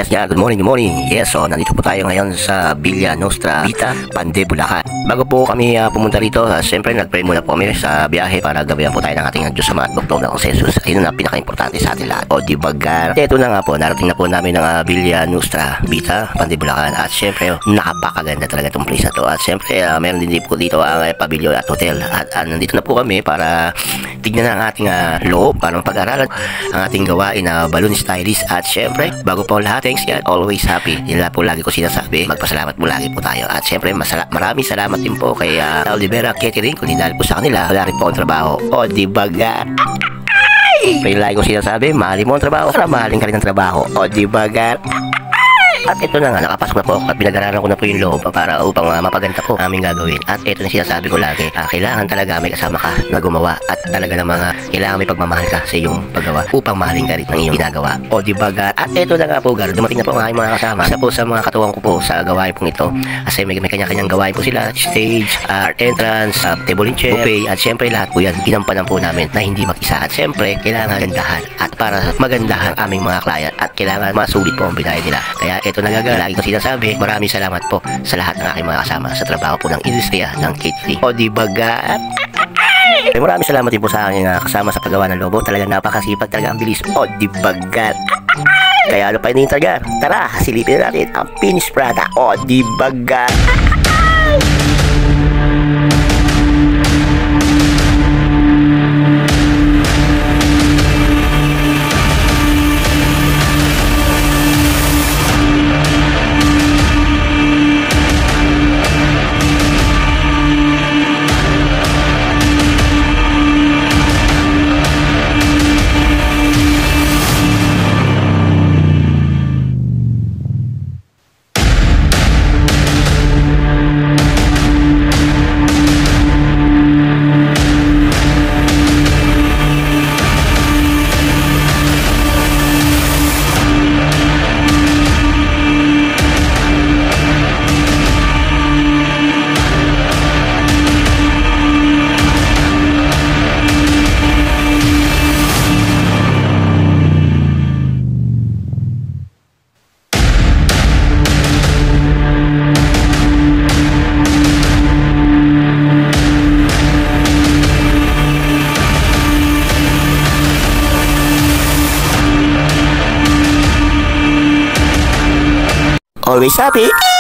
Yes, yeah, good morning, good morning. Yes, so nandito po tayo ngayon sa Villa Nostra Vita, Pande, Bulacan. Bago po kami pumunta rito, siyempre nag-pray muna po kami sa biyahe para gabayan po tayo ng ating Diyos Ama at Doktor na Konsensus. Ayun na pinaka-importante sa atin lahat. O di bagar. Ito na nga po, narating na po namin ng Villa Nostra Vita, Pande, Bulacan. At siyempre, napakaganda talaga itong place na to. At siyempre, meron din po dito ang pavilion at hotel. At nandito na po kami para tignan ang ating loob, para mapag-aralan ang ating gawain na balloon stylist. At siyempre, bago po lahat, thanks God, always happy. Yun lang po lagi ko sinasabi, magpasalamat po lagi po tayo. At siyempre, maraming salamat din po kay Olivera Catering, kung dahil po sa kanila, wala rin po ang trabaho. O di baga. Pero lagi ko sinasabi, mahalin mo ang trabaho para mahalin ka rin ang trabaho. O di baga. At ito na nga, nakapasok na po at pinag-aralan ko na po yung loob para upang mapaganda po aming gagawin. At ito na sinasabi ko lagi, kailangan talaga may kasama ka na gumawa at talaga ng mga kailangan may pagmamahal ka sa iyong paggawa upang mahalin ka rin ng iyong ginagawa. O di ba ga? At ito na nga po, gar, dumating na po ang aking mga kasama. Isa po sa mga katuwang ko po sa gawain pong ito. Kasi may kanya-kanyang gawain po sila, stage, entrance, table and chair, buffet, at syempre lahat po yan, ginampanan po namin na hindi mag-isa. At syempre, kailangan gandahan at para magandahan aming mga client at kailangan masulit po ang binayad nila. Kaya ito na nga, lagi ko sinasabi, maraming salamat po sa lahat ng aking mga kasama sa trabaho po ng industriya ng catering. O di baga? Maraming salamat din po sa aking kasama sa paggawa ng lobo. Talagang napakasipag, talaga ang bilis. O di baga? Kaya ano pa hinihintay, gar? Tara, silipin natin ang finished product. O di baga? Always happy.